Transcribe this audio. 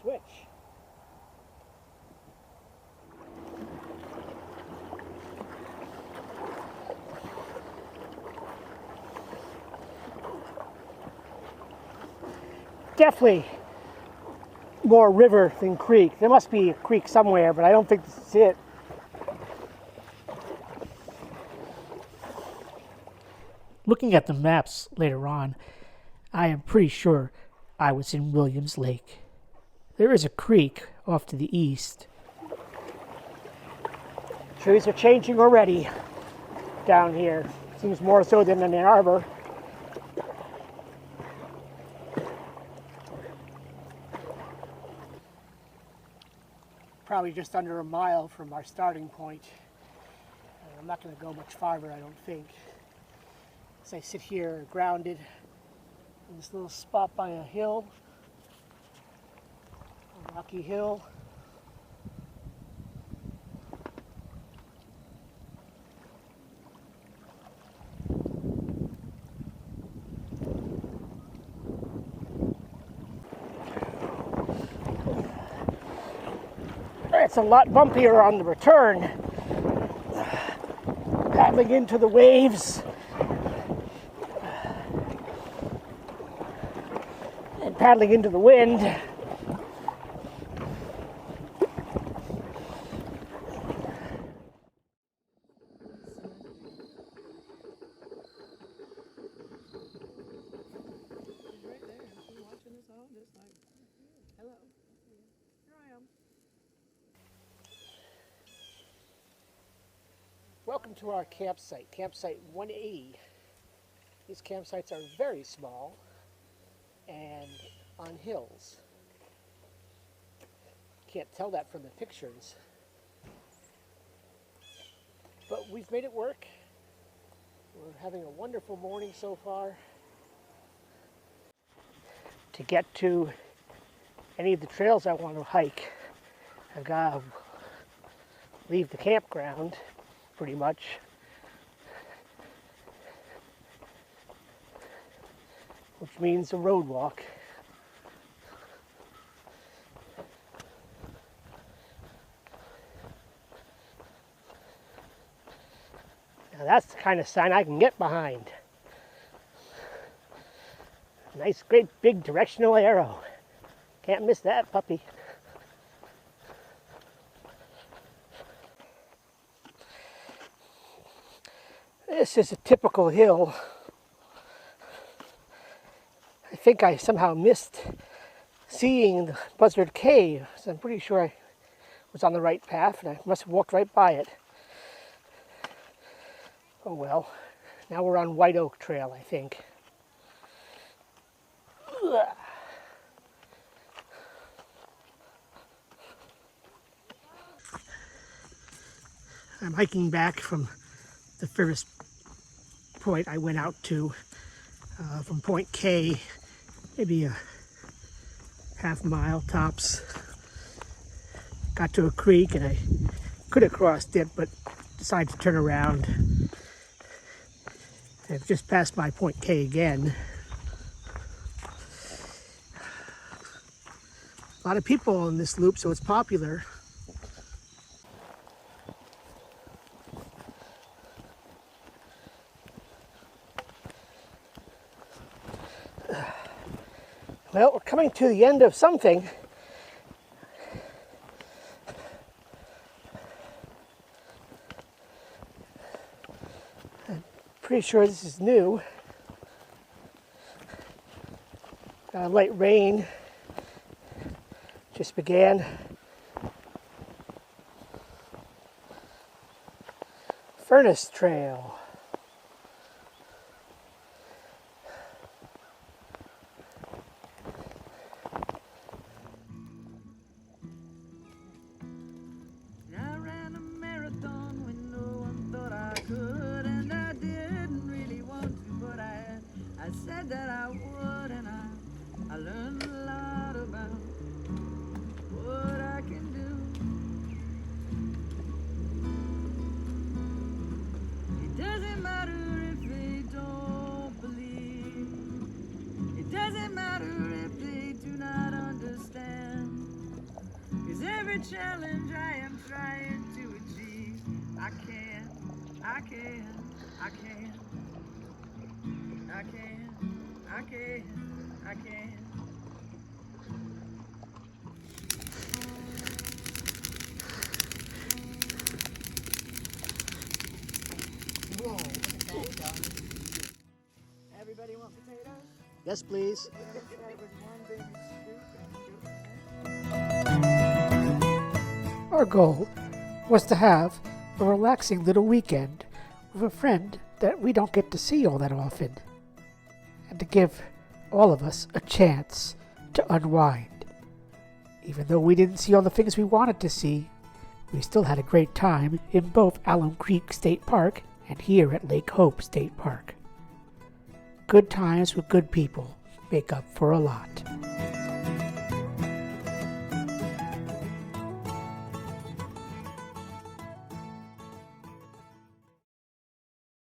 switch. Definitely more river than creek. There must be a creek somewhere, but I don't think this is it. Looking at the maps later on, I am pretty sure I was in Williams Lake. There is a creek off to the east. Trees are changing already down here. Seems more so than in Ann Arbor. Probably just under a mile from our starting point. I'm not going to go much farther, I don't think. As I sit here grounded in this little spot by a hill, a rocky hill. It's a lot bumpier on the return. Paddling into the waves and paddling into the wind. Welcome to our campsite, campsite 180. These campsites are very small and on hills. Can't tell that from the pictures. But we've made it work. We're having a wonderful morning so far. To get to any of the trails I want to hike, I've got to leave the campground pretty much. Which means a road walk. Now that's the kind of sign I can get behind. Nice, great, big directional arrow. Can't miss that puppy. This is a typical hill. I think I somehow missed seeing the Buzzard Cave, so I'm pretty sure I was on the right path and I must have walked right by it. Oh well, now we're on White Oak Trail, I think. Ugh. I'm hiking back from the furthest point I went out to, from point K, maybe a half mile tops. Got to a creek and I could have crossed it, but decided to turn around. I've just passed by point K again. A lot of people on this loop, so it's popular. Well, we're coming to the end of something. I'm pretty sure this is new. Light rain just began. Furnace Trail. That I would, and I learned a lot about what I can do. It doesn't matter if they don't believe. It doesn't matter if they do not understand. every challenge I am trying to achieve. I can, I can, I can, I can, I can, I can. Whoa, look at that, Johnny. Everybody want potatoes? Yes, please. That was one big scoop. Our goal was to have a relaxing little weekend with a friend that we don't get to see all that often, and to give all of us a chance to unwind. Even though we didn't see all the things we wanted to see, we still had a great time in both Alum Creek State Park and here at Lake Hope State Park. Good times with good people make up for a lot.